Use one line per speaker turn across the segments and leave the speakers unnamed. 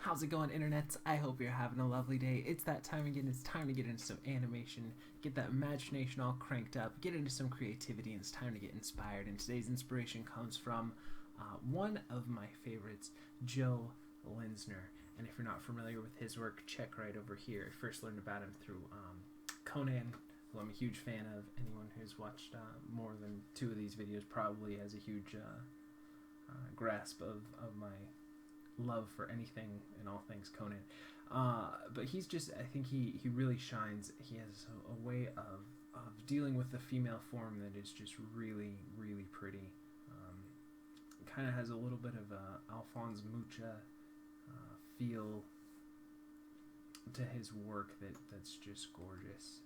How's it going, internets? I hope you're having a lovely day. It's that time again. It's time to get into some animation, get that imagination all cranked up, get into some creativity, and it's time to get inspired. And today's inspiration comes from one of my favorites, Joe Linsner. And if you're not familiar with his work, check right over here. I first learned about him through Conan, who I'm a huge fan of. Anyone who's watched more than 2 of these videos probably has a huge grasp of my love for anything and all things Conan. But he's just, I think he really shines. He has a way of dealing with the female form that is just really, really pretty. Kind of has a little bit of a Alphonse Mucha feel to his work that's just gorgeous.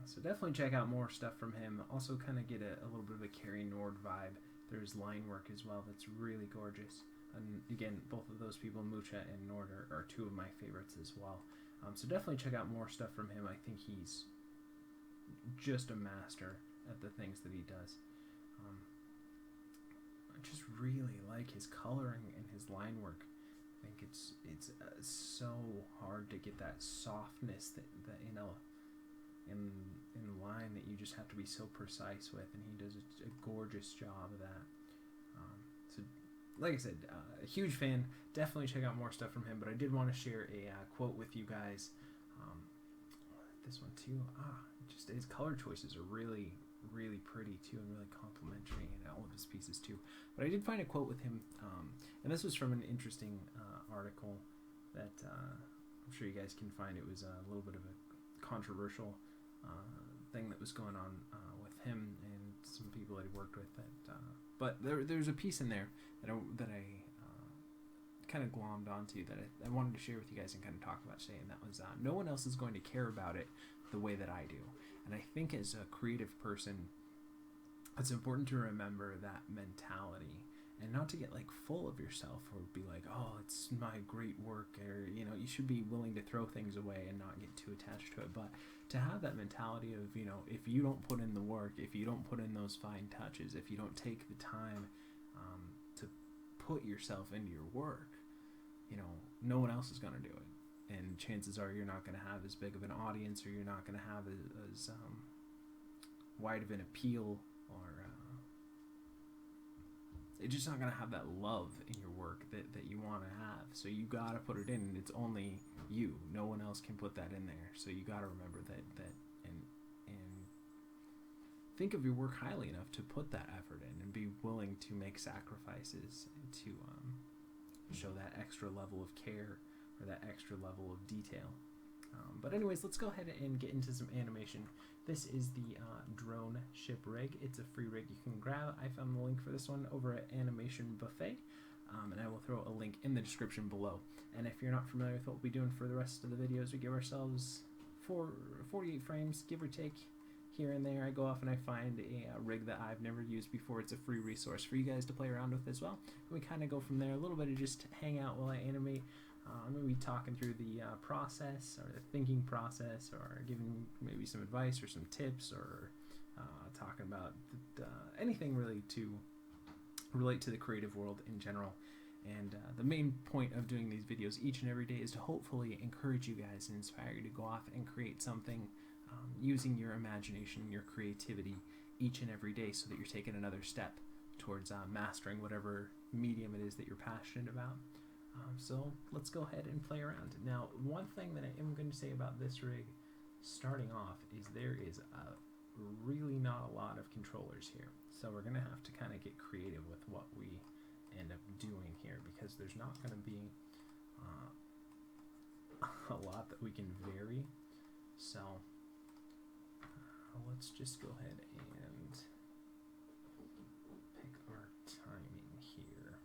So definitely check out more stuff from him. Also kind of get a little bit of a Carrie Nord vibe. There's line work as well that's really gorgeous. And again, both of those people, Mucha and Nord, are 2 of my favorites as well. So definitely check out more stuff from him. I think he's just a master at the things that he does. I just really like his coloring and his line work. I think it's so hard to get that softness that in line that you just have to be so precise with, and he does a gorgeous job of that. So like I said, a huge fan. Definitely check out more stuff from him. But I did want to share a quote with you guys. This one too. Just his color choices are really, really pretty too, and really complimentary in all of his pieces too. But I did find a quote with him, and this was from an interesting article that I'm sure you guys can find. It was a little bit of a controversial thing that was going on with him and some people that he worked with. But there's a piece in there that I kind of glommed onto that I wanted to share with you guys and kind of talk about today, and that was no one else is going to care about it the way that I do. And I think as a creative person, it's important to remember that mentality and not to get like full of yourself or be like, oh, it's my great work, or you should be willing to throw things away and not get too attached to it. But to have that mentality of, if you don't put in the work, if you don't put in those fine touches, if you don't take the time to put yourself into your work, no one else is going to do it. And chances are you're not going to have as big of an audience, or you're not going to have as wide of an appeal, or it's just not going to have that love in your work that you want to have. So you got to put it in, and it's only you. No one else can put that in there. So you got to remember that and think of your work highly enough to put that effort in and be willing to make sacrifices to show that extra level of care or that extra level of detail. But anyways, let's go ahead and get into some animation. This is the drone ship rig. It's a free rig you can grab. I found the link for this one over at Animation Buffet, and I will throw a link in the description below. And if you're not familiar with what we'll be doing for the rest of the videos, we give ourselves 48 frames, give or take, here and there. I go off and I find a rig that I've never used before. It's a free resource for you guys to play around with as well. And we kind of go from there, a little bit of just hang out while I animate. I'm going to be talking through the process, or the thinking process, or giving maybe some advice or some tips, or talking about anything really to relate to the creative world in general. And the main point of doing these videos each and every day is to hopefully encourage you guys and inspire you to go off and create something using your imagination, your creativity each and every day, so that you're taking another step towards mastering whatever medium it is that you're passionate about. So let's go ahead and play around. Now, one thing that I am going to say about this rig starting off is there is really not a lot of controllers here. So we're going to have to kind of get creative with what we end up doing here, because there's not going to be a lot that we can vary. So let's just go ahead and pick our timing here.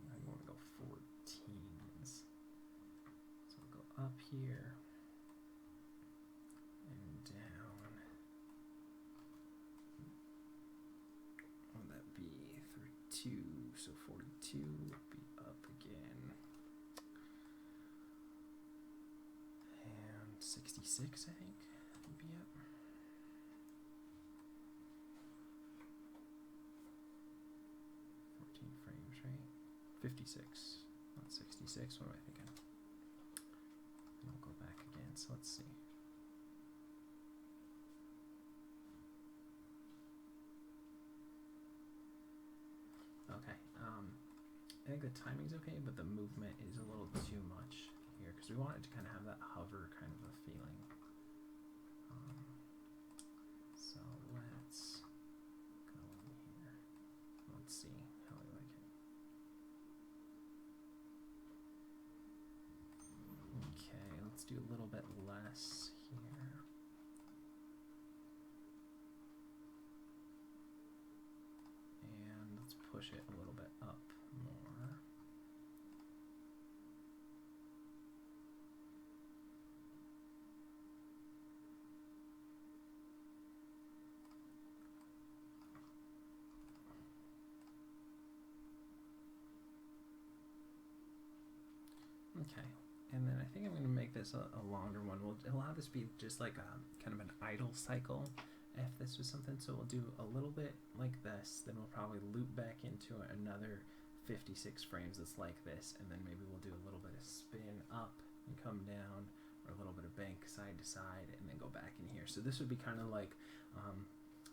I want to go 14s. So we'll go up here and down. Will that be 32? So 42 would be up again. And 66, I think, would be up. 56, not 66. What am I thinking? So let's see. Okay, I think the timing's okay, but the movement is a little too much here because we want it to kind of have that hover kind of a feeling. So let's go in here. Let's see how we like it. Okay, let's do a little bit less here. And let's push it a little bit up more. Okay, and then I think I'm going to make this a longer one. We'll have this be just like a kind of an idle cycle if this was something. So we'll do a little bit like this, then we'll probably loop back into another 56 frames that's like this, and then maybe we'll do a little bit of spin up and come down, or a little bit of bank side to side, and then go back in here. So this would be kind of like,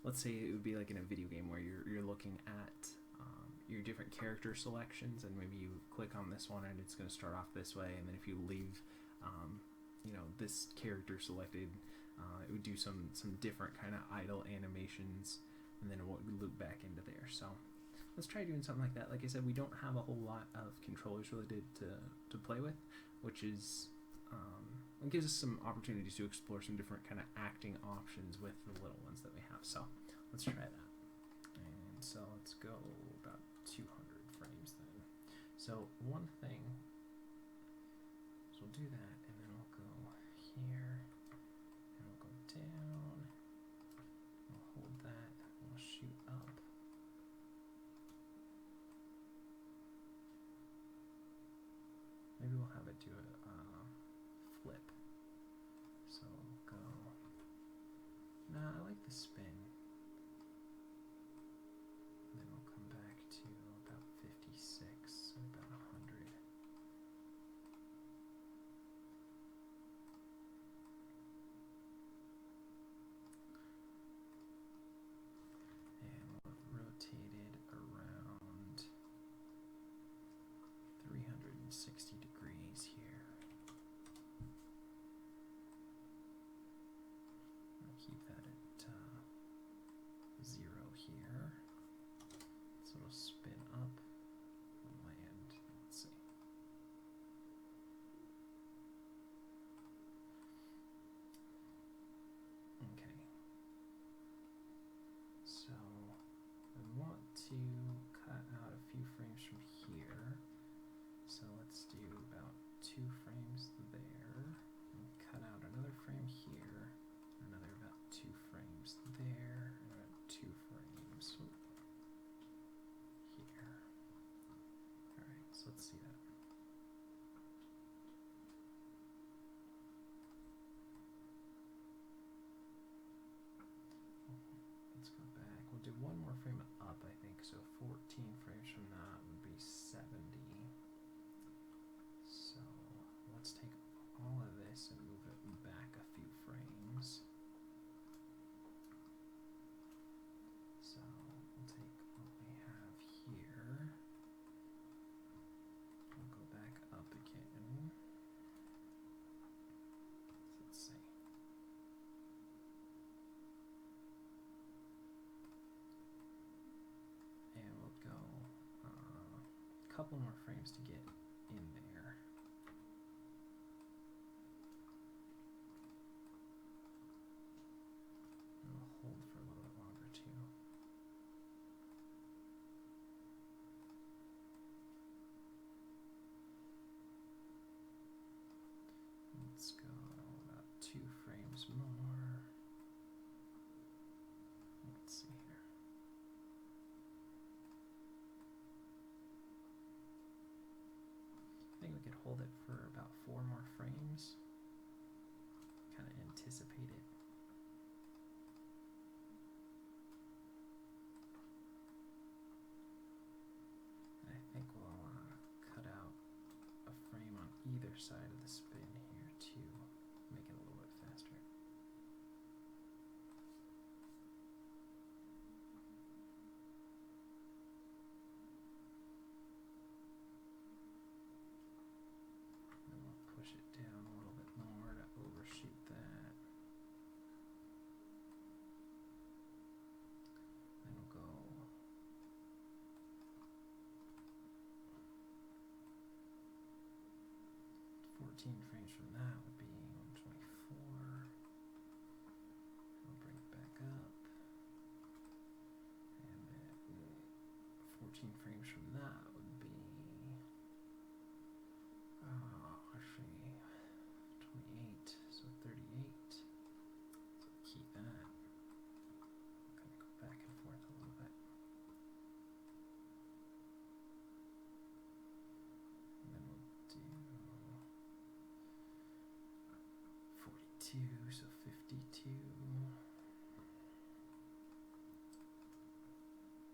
let's say it would be like in a video game where you're looking at your different character selections, and maybe you click on this one and it's going to start off this way, and then if you leave this character selected, it would do some different kind of idle animations, and then it would loop back into there. So let's try doing something like that. Like I said, we don't have a whole lot of controllers really to play with, which is it gives us some opportunities to explore some different kind of acting options with the little ones that we have. So let's try that. And so let's go about 200 frames then. So one thing, so we'll do that, and then we'll go here, and we'll go down, we'll hold that, and we'll shoot up. Maybe we'll have it do a flip. So we'll go, nah, I like the spin. Then we'll come back to about 56, so about 100. And we'll rotate it around 360 degrees here. I'll keep that at 0 here. So it'll spin up and land. Let's see. Okay. So I want to cut out a few frames from here. So let's do about 2 frames there. And cut out another frame here. Another about 2 frames there. And about 2 frames here. Alright, so let's see that. Let's go back. We'll do one more frame up, I think. So 14 frames from that would be 70. So let's take all of this and move it back a few frames. So we'll take what we have here. We'll go back up again. Let's see. And we'll go a couple more frames to get in there. And we'll hold for a little bit longer too. Let's go about 2 frames more. Let's see here. I think we could hold it for about 4 more frames. Kind of anticipate it. I think we'll cut out a frame on either side of the spin here to make it a 14 frames from that would be 124. I'll bring it back up. And then 14 frames from that would be, actually 28, so 38. So keep that. I'm gonna go back and forth a little bit. And then we'll do 42, so 52.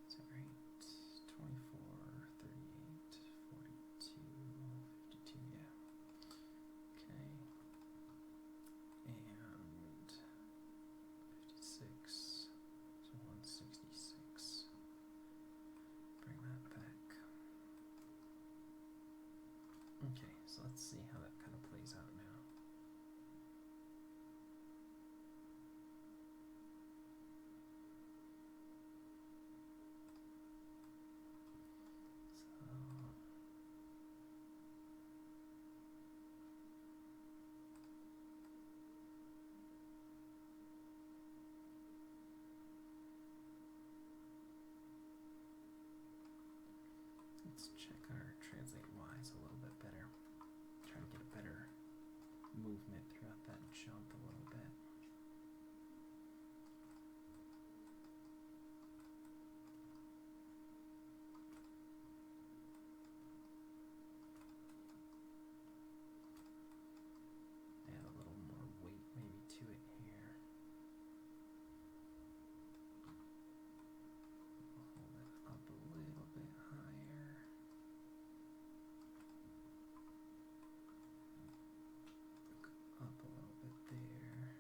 Is that right? 24, 38, 42, 52, yeah. Okay. And 56, so 166. Bring that back. Okay, so let's see how that kind of plays out now. Let's check our translate Y's a little bit better. Try to get a better movement throughout that jump a little bit. Add a little more weight maybe to it here. Hold it up a little bit higher. Up a little bit there.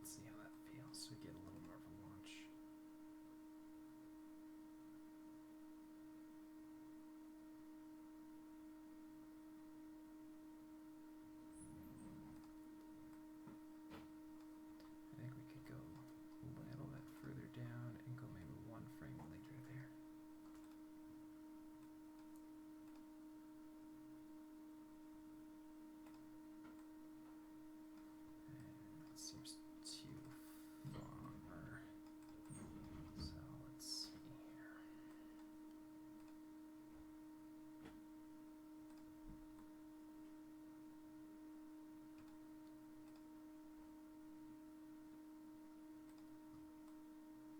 Let's see how that feels so we get a little more of a launch. I think we could go a little bit further down and go maybe one frame later there. And it seems too far. So let's see here.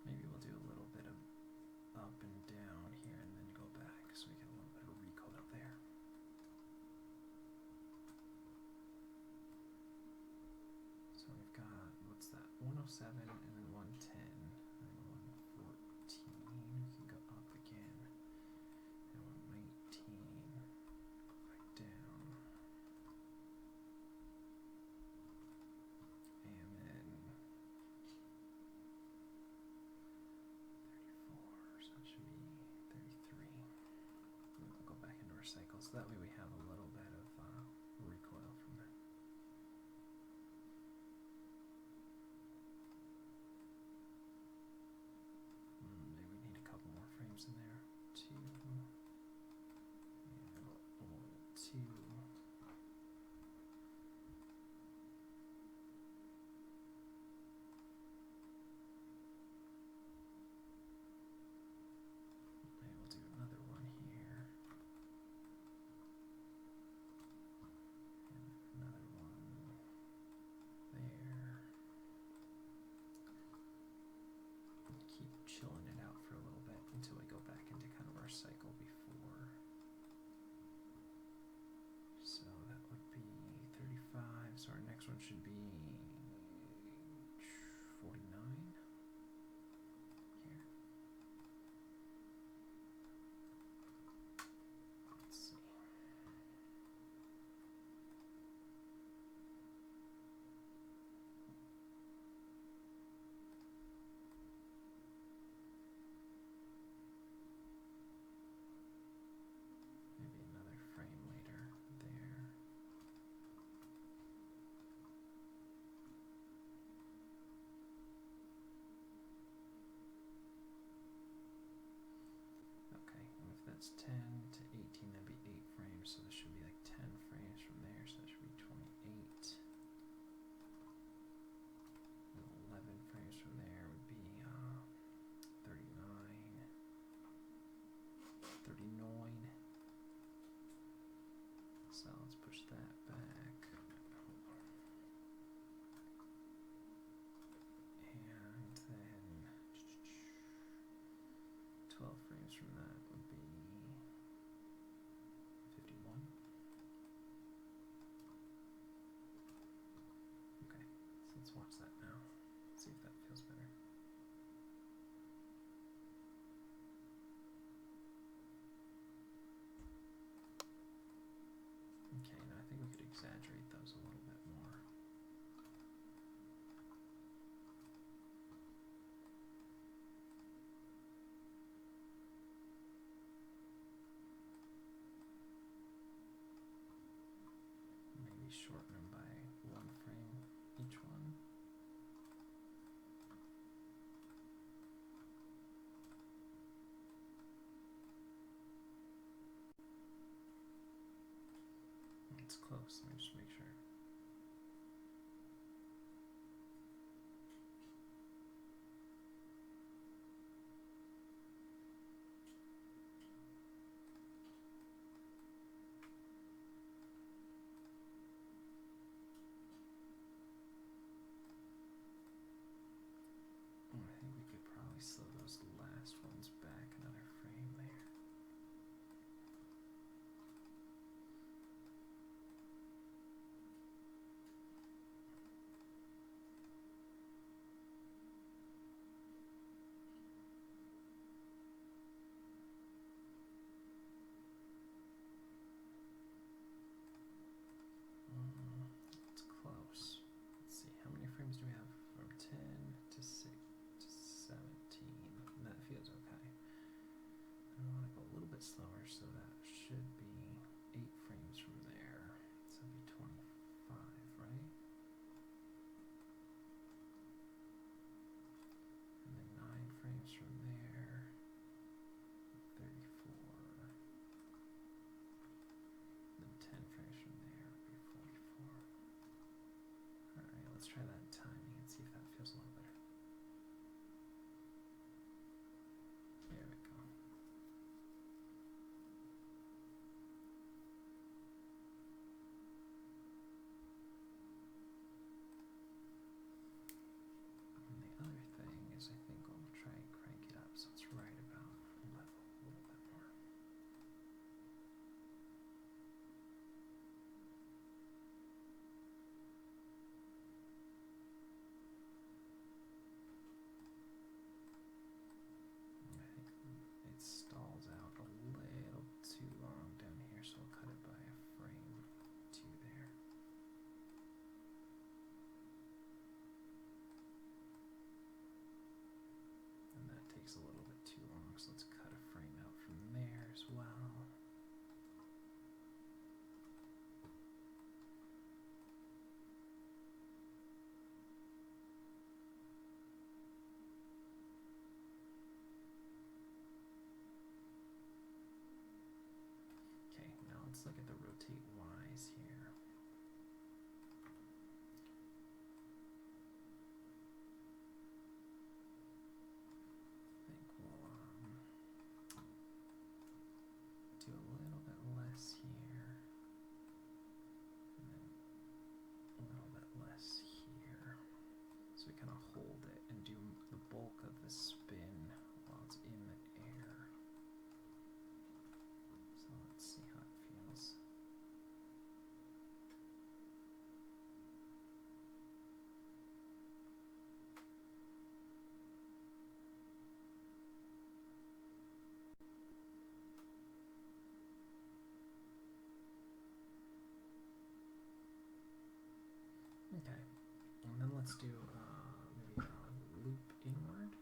Maybe we'll do a little bit of up and down here and then go back so we get a little bit of recoil there. So we've got, what's that, 107 and then 110 and then 114. We can go up again. And 119. Go back down. And then 34, so that should be 33. We'll go back into our cycle, so that way we have a little bit of recoil from that. Maybe we need a couple more frames in there. 2 and 1, 2. Maybe we'll do another one here. And another one there. And keep chilling it out for a little bit until we go back into kind of our cycle before. So that would be 35. So our next one should be 49 here. Let's see. Maybe another frame later there. it's 10 to 18, that'd be 8 frames, so this should be like 10 frames from there, so that should be 28. And 11 frames from there would be 39. 39. So let's push that back. And then 12 frames from that would be 51. Okay, so let's watch that now. See if that feels better. Okay, now I think we could exaggerate those a little bit more. Maybe shorten them by 1 frame each one. It's close, let me just make sure. I think we could probably slow those last ones back another frame there. It's close. Let's see, how many frames do we have? From 10 to 6 to 17. That feels okay. I want to go a little bit slower, so that should be 8 frames from there. So it'll be 25, right? And then 9 frames from there. 34. Then 10 frames from there would be 44. Alright, let's try that timing and see if that feels a little better. There we go. And the other thing is, I think I'll try and crank it up so it's right about level a little bit more. I think it stalls out a little too long down here, so I'll cut it by a frame 2 there. And that takes a little bit too long, so let's cut a frame out from there as well. Okay, now let's look at the rotate Y's here. I think we'll do a little bit less here, and then a little bit less here. So we kind of hold it and do the bulk of the spin while it's in the air. So let's see how it feels. Okay, and then let's do maybe a loop inward.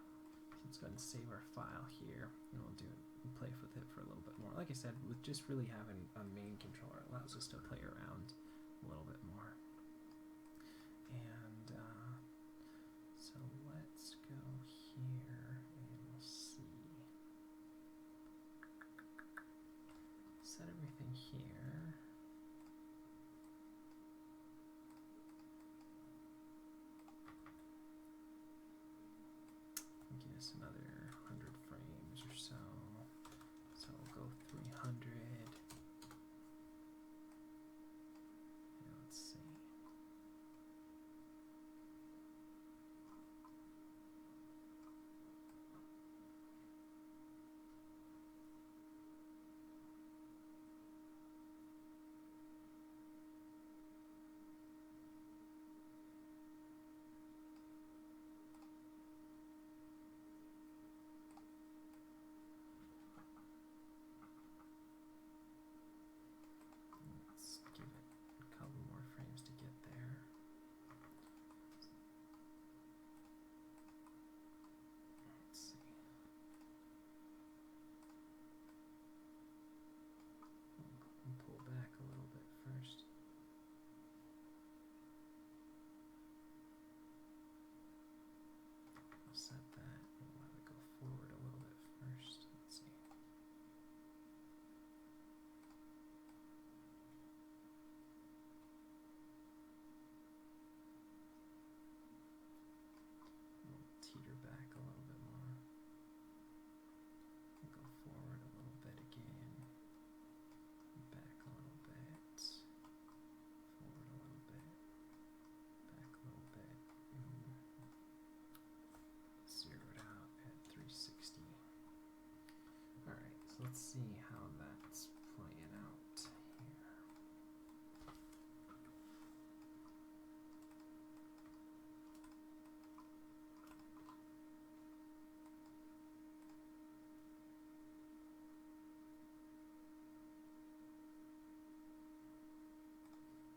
Let's go ahead and save our file here, and we'll play with it for a little bit more. Like I said, with just really having a main controller, it allows us to play around a little bit more. And so let's go here and we'll see.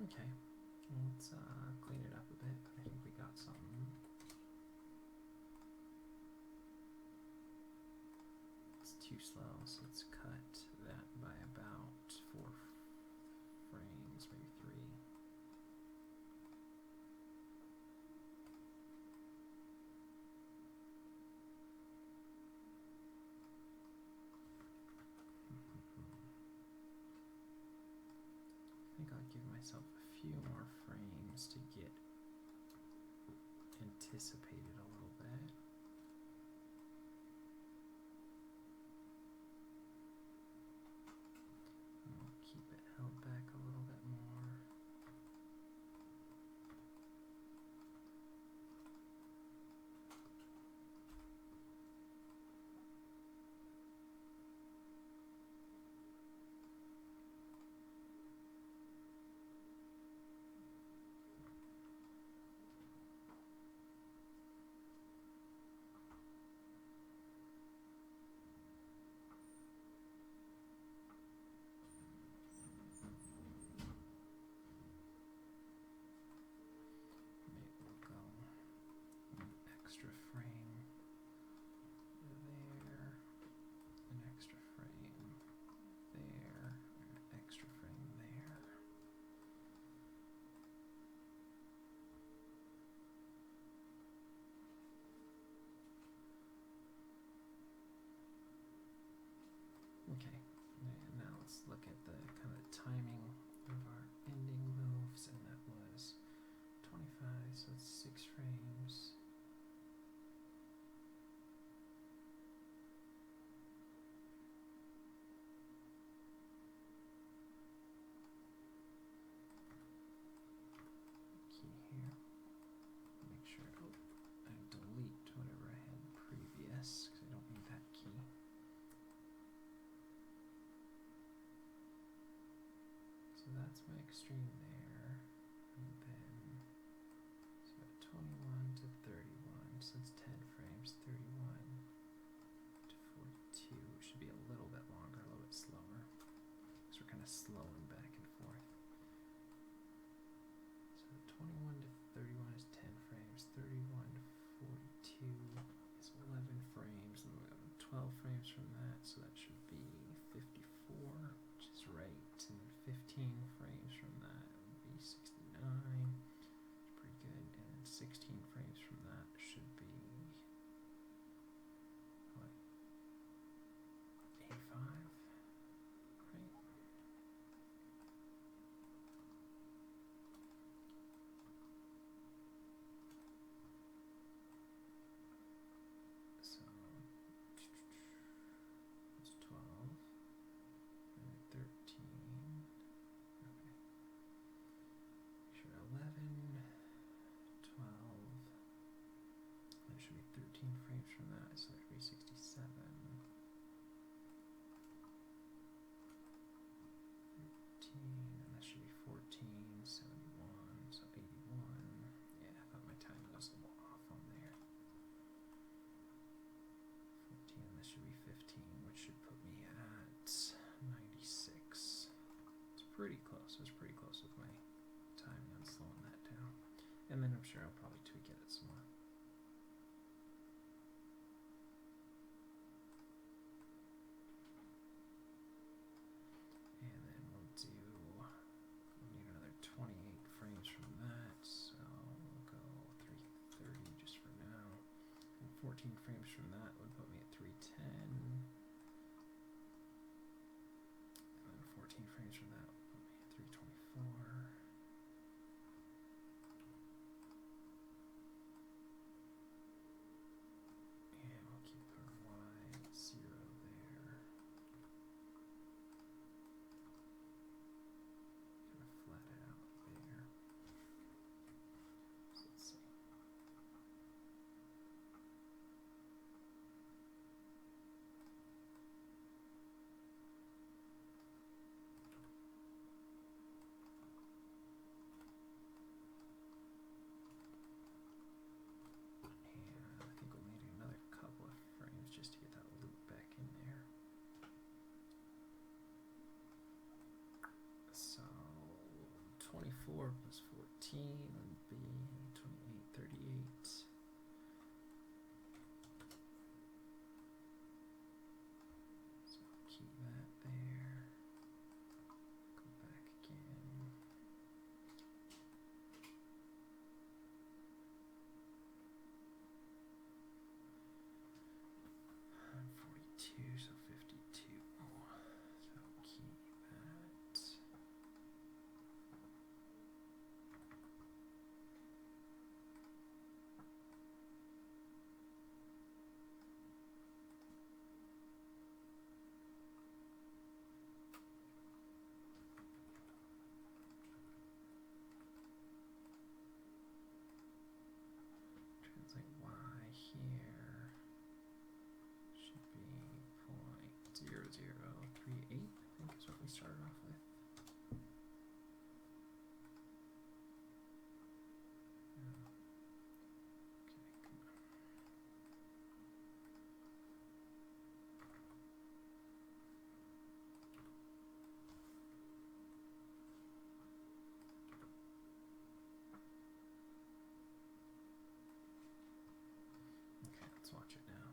Okay, let's clean it up a bit. I think we got something. It's too slow, so let's cut that by about 4 frames, maybe 3. I think I'll give myself a few more frames to get anticipated a little bit. And we'll keep it held back a little bit more. Extra frame there, an extra frame there, an extra frame there. Okay, and now let's look at the kind of timing of our ending moves, and that was 25, so it's 6 frames. Key here. Make sure I delete whatever I had previous, because I don't need that key. So that's my extreme there, and then so 21 to 31, so it's 10 frames, 31 to 42. It should be a little bit longer, a little bit slower, because we're kind of slowing back and forth. So 21 to 31 is 10 frames, 31 to 42 is 11 frames, and we have 12 frames from that, so that should be 54, which is right, and 15 frames from that would be 69, it's pretty good, and then 16 frames from that should be, what, 85, right? So, it's 12, and then 13, okay. Sure, 11, 12, there should be 13 frames from that, so that would be 67. 13, and that should be 14, 71, so 81. Yeah, I thought my timing was a little off on there. 14, and this should be 15, which should put me at 96. It's pretty close. I was pretty close with my timing on slowing that down. And then I'm sure I'll probably tweak it some more. And then we'll need another 28 frames from that, so we'll go 330 just for now. And 14 frames from that would put me at 310. And then 14 frames from that would put me at 324. And we'll keep our Y at 0 there. Kind of flat it out there. So let's see. 64 plus 14 would be 28, 38. So keep that there. Go back again. I'm 42, so 52. So keep that. Translate y here should be 0.0038, I think is what we started off with. Okay, let's watch it now.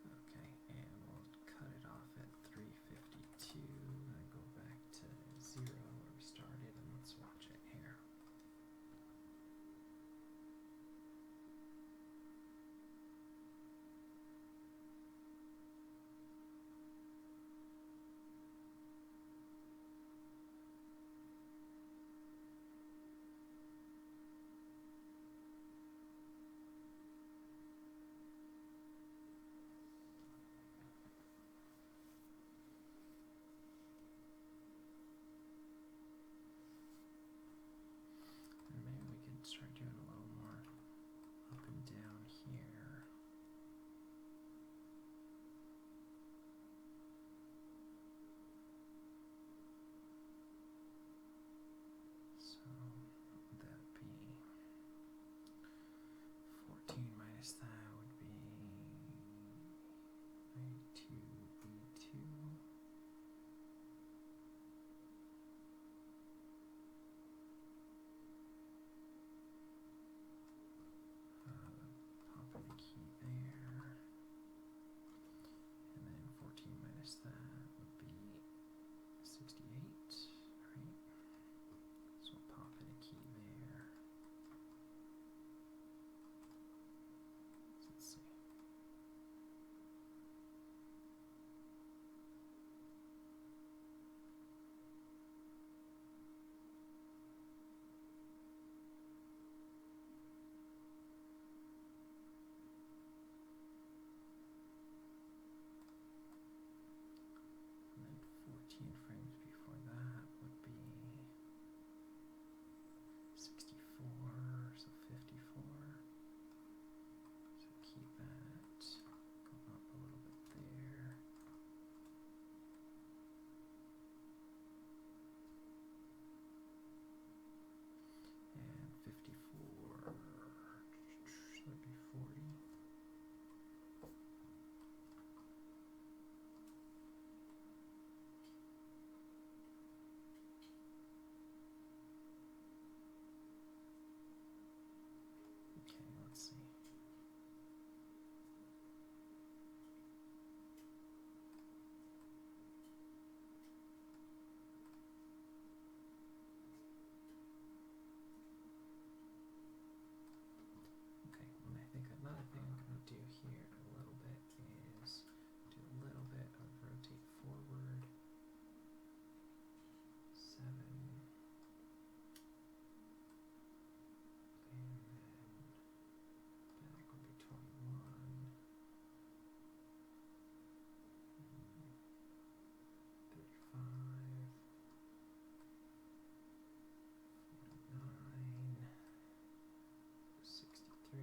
Okay, and we'll cut it off at 352 and go back to 0 where we started, and let's watch it here. And maybe we can start doing a little more up and down here. So what would that be? 14 minus that would be 92b2. Pop in a key there. And then 14 minus that would be 68, right? So we'll pop in a key there. So let's see. And then 14 frames before that would be 64, so 54. So keep that. Go up a little bit there. And 54. So that'd be 40. Okay, let's see. Okay, and I think another thing I'm going to do here a little bit is do a little bit of rotate forward. 7. And then back would be 21. 35. 49. 63.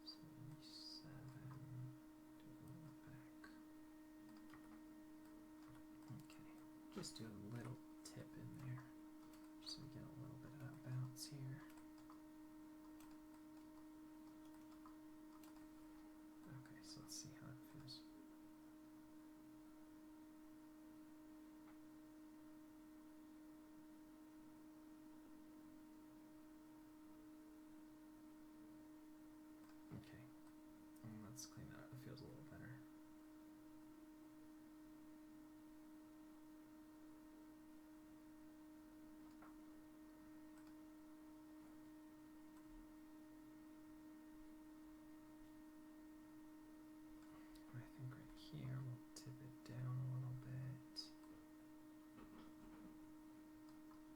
77. Do a little back. Okay, just do a little tip in there, just so we get a let's clean that up. It feels a little better. I think right here we'll tip it down a little bit.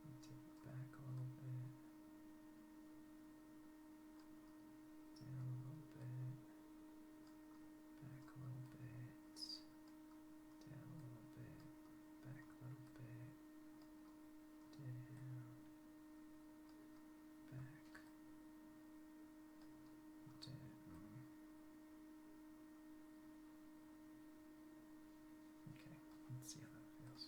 And tip it back a little bit. Down a little bit. Back a little bit. Down a little bit. Back a little bit. Down. Back. Down. Okay, let's see how that feels.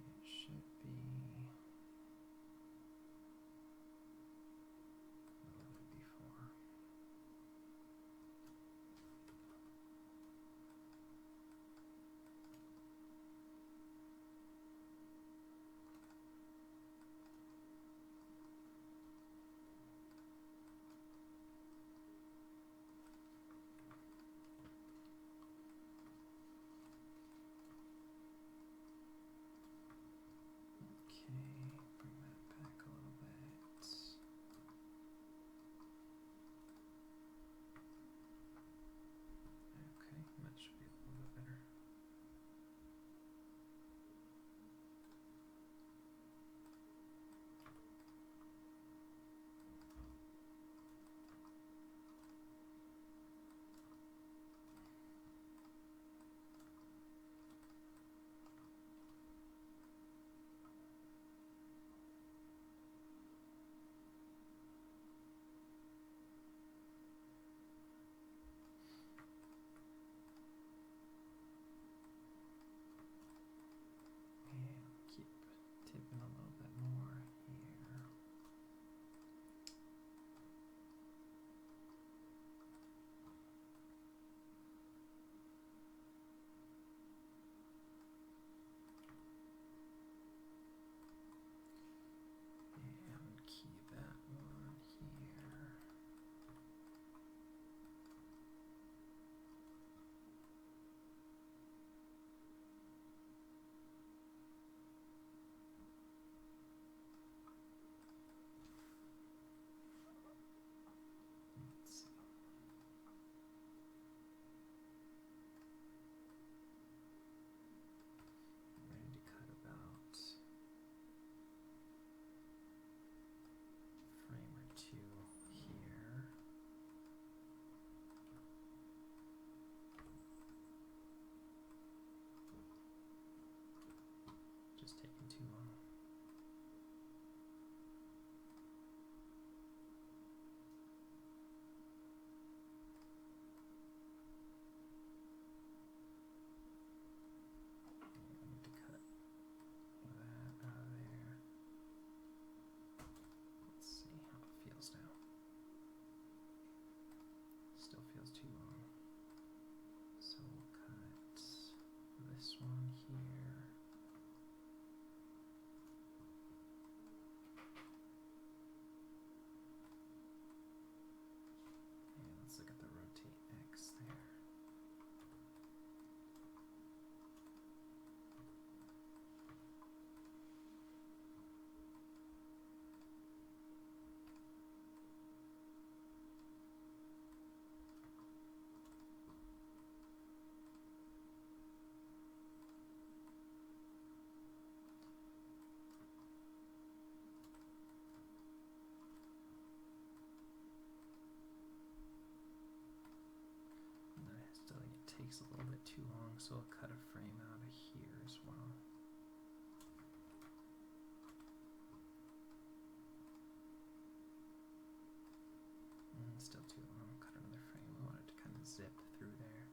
It should be a little bit before. Okay, bring that back a little bit. Okay, that should be a little bit better. And keep tipping a little bit more here. And key that one here. Let's see. I'm ready to cut about frame or two here. Just taking too long. I need to cut that out of there. Let's see how it feels now. Still feels too long. So we'll cut this one here. And let's look at the rotate X there. And I still think it takes a little bit too long, so I'll cut a frame out of here as well. Still too long. Cut another frame. I want it to kind of zip through there.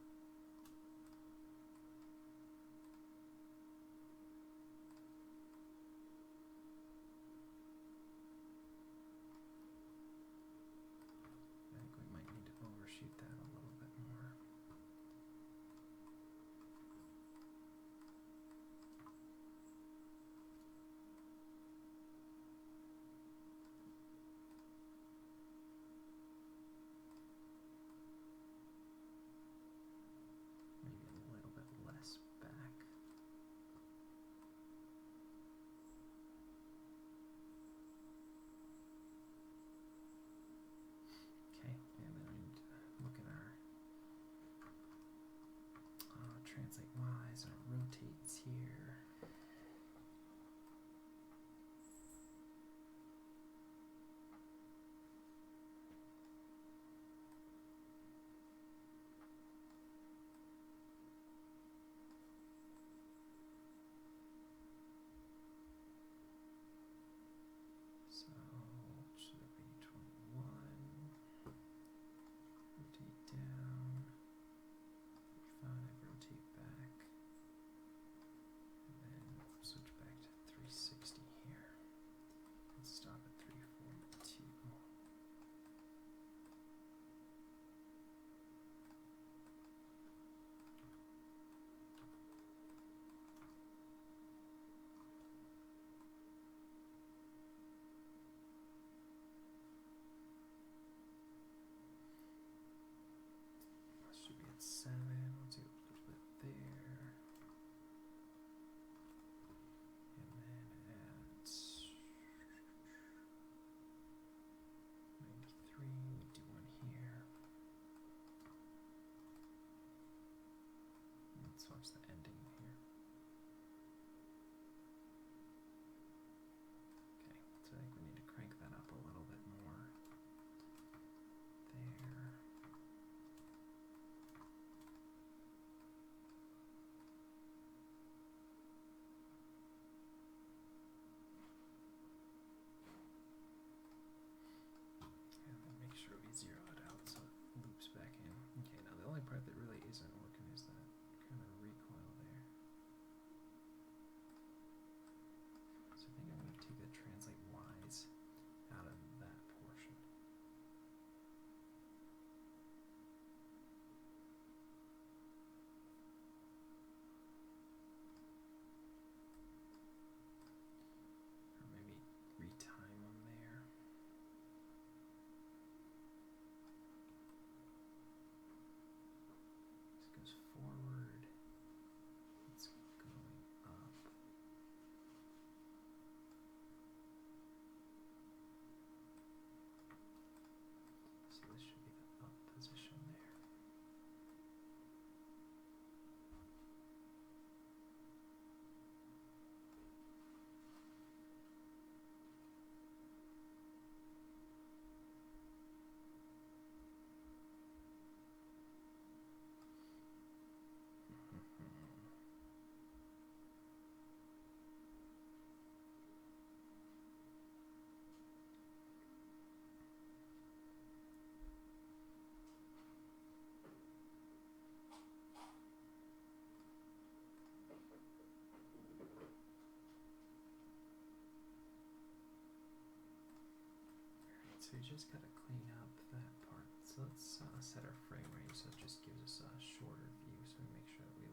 So you just gotta clean up that part. So let's set our frame range so it just gives us a shorter view, so we make sure that we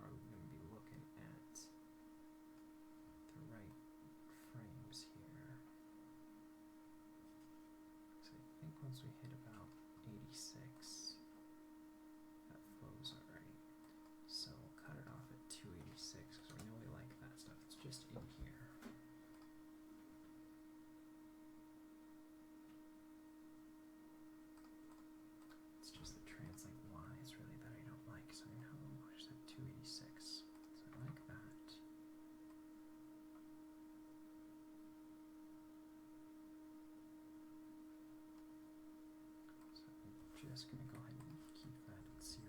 are going to be looking at the right frames here. So I think once we hit about 86, that flows alright. So we'll cut it off at 286 because we know we like that stuff. It's just in here. It's just the translate Y's really that I don't like. So now we'll push that 286. So I like that. So I'm just going to go ahead and keep that at 0.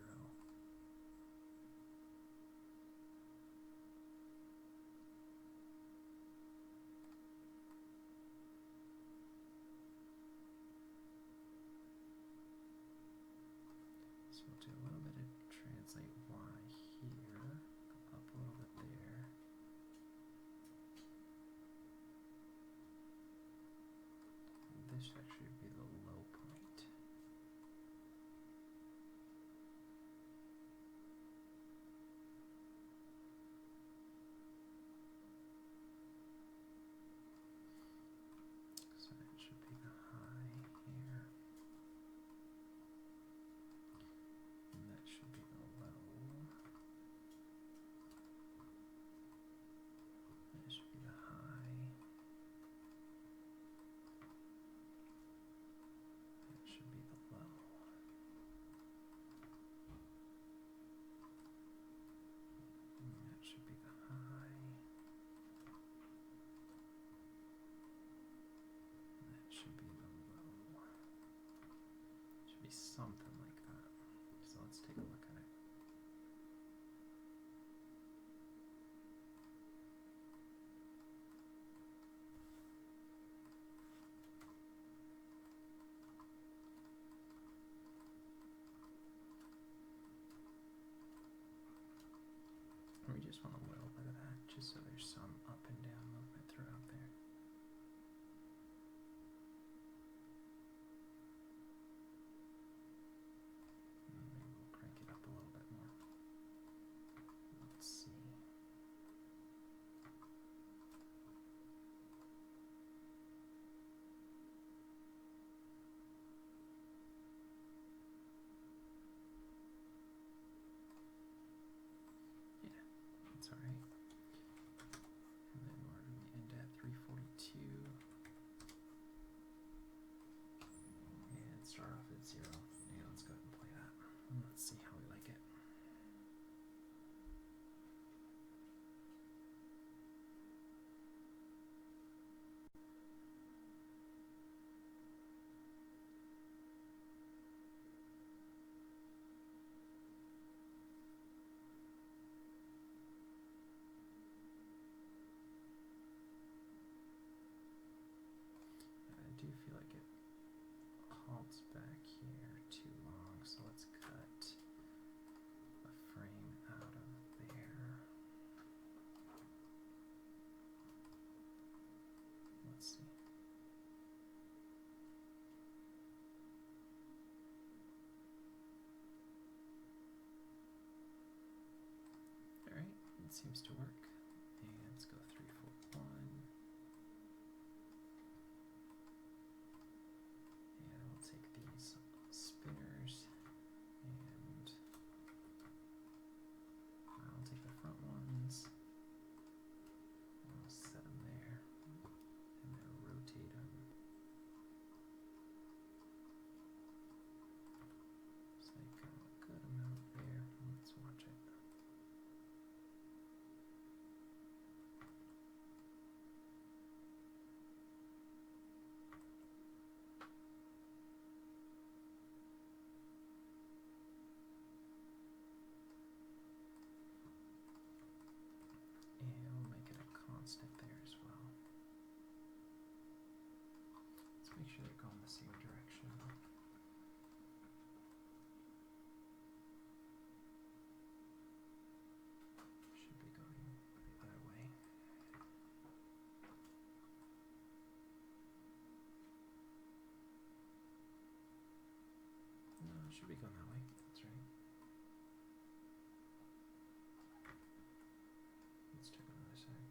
So we'll do a little bit of translate Y here, go up a little bit there. And this should actually be the low point. So that should be the high here. And that should be the low. That should be the high. That should be the low. And that should be the high. And that should be the low. Should be something like that. So let's take a look at it. And we just want a little bit of that, just so there's some up and down movement throughout there. And maybe we'll crank it up a little bit more. Let's see. Yeah, that's alright. And then we're going to end at 342. And start off at 0. Yeah, let's go ahead and play that. And let's see how we like it. I do feel like it halts back here too long, so let's cut a frame out of there. Let's see. Alright, it seems to work. And let's go 3, 4, 1. And we'll take these spinners and I'll take the front ones. I'll set them there and then rotate them. So they go a good amount there. Let's watch it. be going that way. That's right. Let's check on the other side.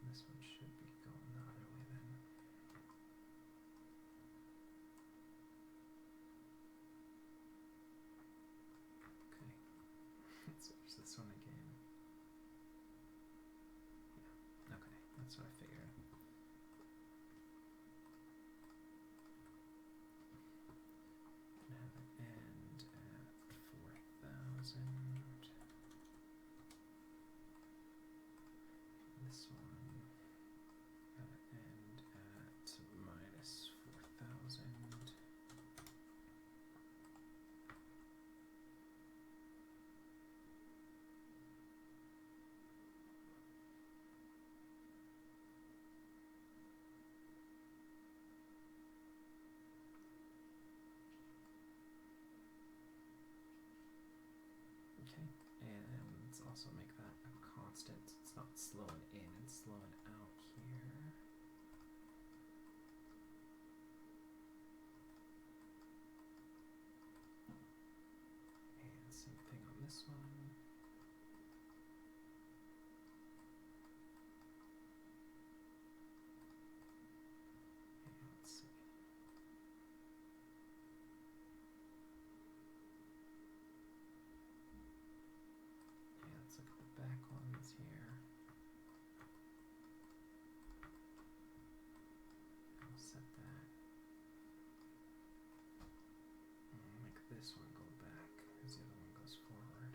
This one should be going the other way then. Okay. So there's this one again. Yeah. Okay. That's what I figured. And have it end at 4,000. This one. End at minus 4,000. Okay, and let's also make that a constant. It's not slowing in, it's slowing out here. And same thing on this one. And let's see. Yeah, let's look at the back ones here. I'll set that. I'll make this one go back as the other one goes forward.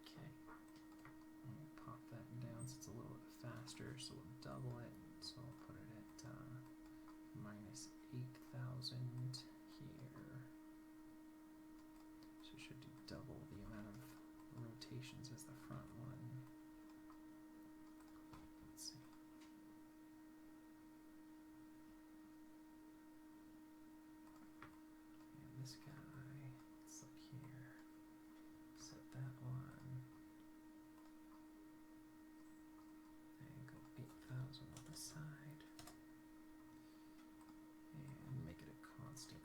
Okay. I'll pop that down so it's a little bit faster, so we'll double it. So I'll put it at minus 8,000 here. So it should do double the amount of rotations as the front one. Let's see. And this guy, it's like here. Set that one. And go 8,000 on this side. And make it a constant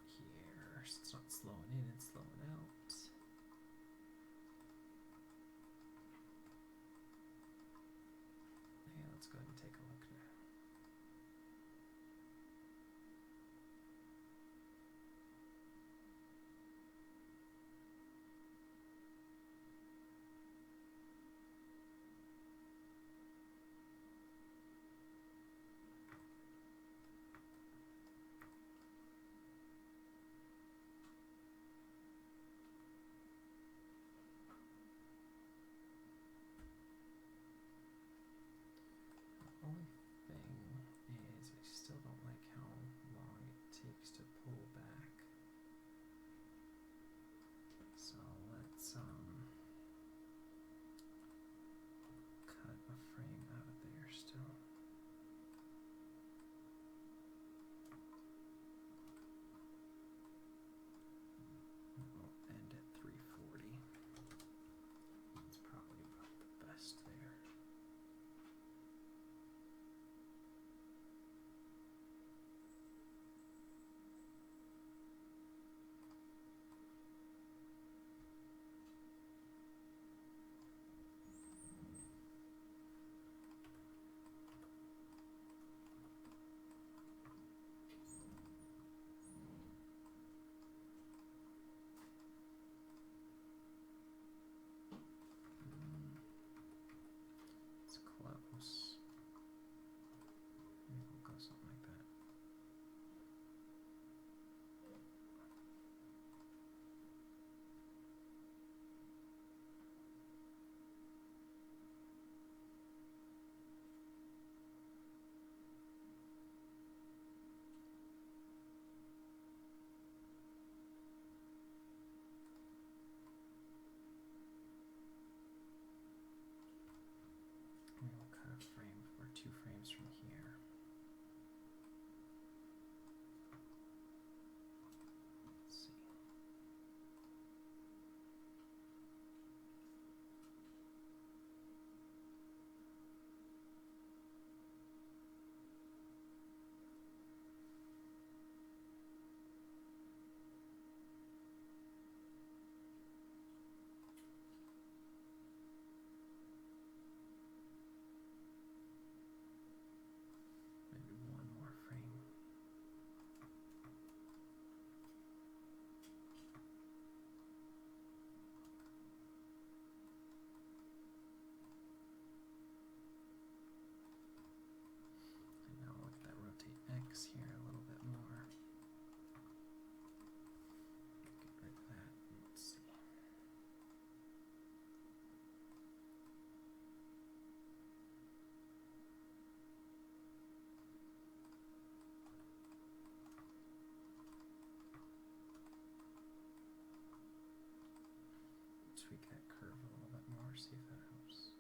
tweak that curve a little bit more, see if that helps.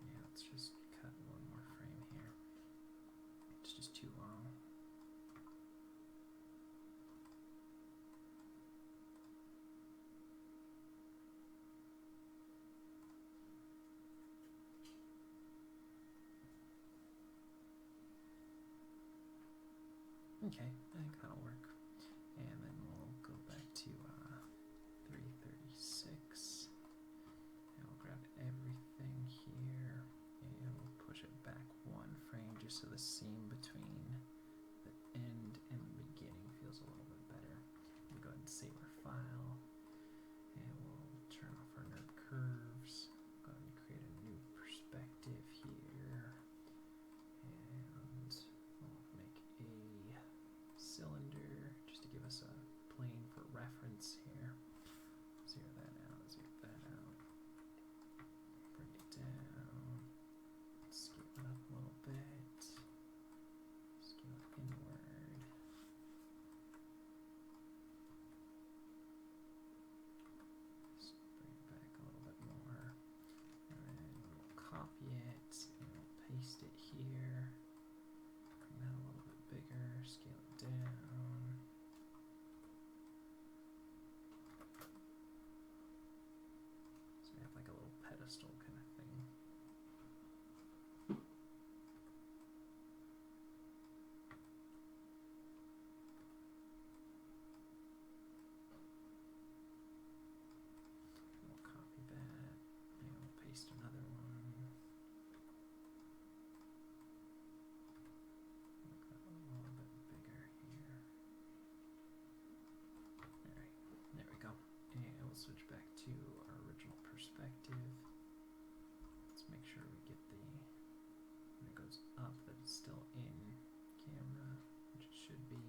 Yeah, let's just cut one more frame here. It's just too long. Okay, I think that'll work. And then we'll go back to 336. And we'll grab everything here and we'll push it back one frame just so the seam between the end and the beginning feels a little bit better. We'll go ahead and save our file and we'll turn off our nerd curves. Go ahead and create a new perspective here. And we'll make a cylinder just to give us a plane for reference here. Zero that out, zero that out. Bring it down. Scale it up a little bit. Scale it inward. Just bring it back a little bit more. And then we'll copy it and we'll paste it here. Bring that a little bit bigger, scale it down. So we have like a little pedestal kind of thing. We'll copy that and we'll paste another one. Make that a little bit bigger here. Alright, there we go. And we'll switch back to our original perspective. Let's make sure we get when it goes up, that it's still in camera, which it should be.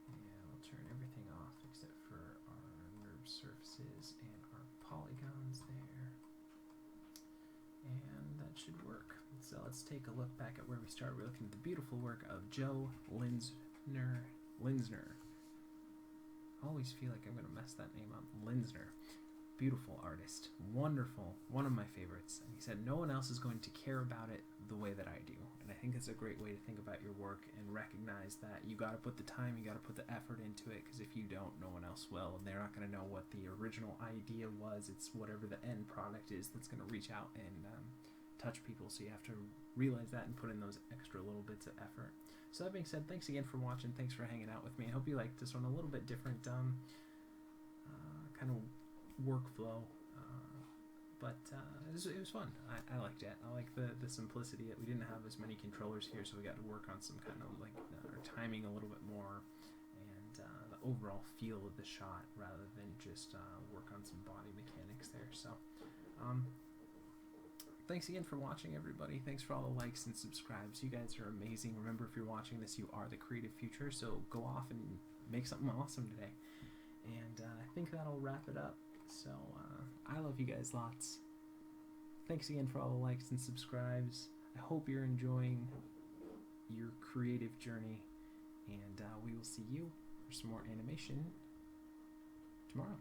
And we'll turn everything off except for our NURB surfaces and our polygons there. And that should work. So let's take a look back at where we started. We're looking at the beautiful work of Joe Linsner. I always feel like I'm going to mess that name up. Linsner. Beautiful artist. Wonderful. One of my favorites. And he said, no one else is going to care about it the way that I do. And I think it's a great way to think about your work and recognize that you got to put the time, you got to put the effort into it, because if you don't, no one else will. And they're not going to know what the original idea was. It's whatever the end product is that's going to reach out and touch people. So you have to realize that and put in those extra little bits of effort. So that being said, thanks again for watching. Thanks for hanging out with me. I hope you liked this one. A little bit different kind of workflow, but it was fun. I liked it. I like the simplicity. We didn't have as many controllers here, so we got to work on some kind of like our timing a little bit more and the overall feel of the shot rather than just work on some body mechanics there. So thanks again for watching, everybody. Thanks for all the likes and subscribes. You guys are amazing. Remember, if you're watching this, you are the creative future, so go off and make something awesome today. And I think that'll wrap it up. So I love you guys lots. Thanks again for all the likes and subscribes. I hope you're enjoying your creative journey, and we will see you for some more animation tomorrow.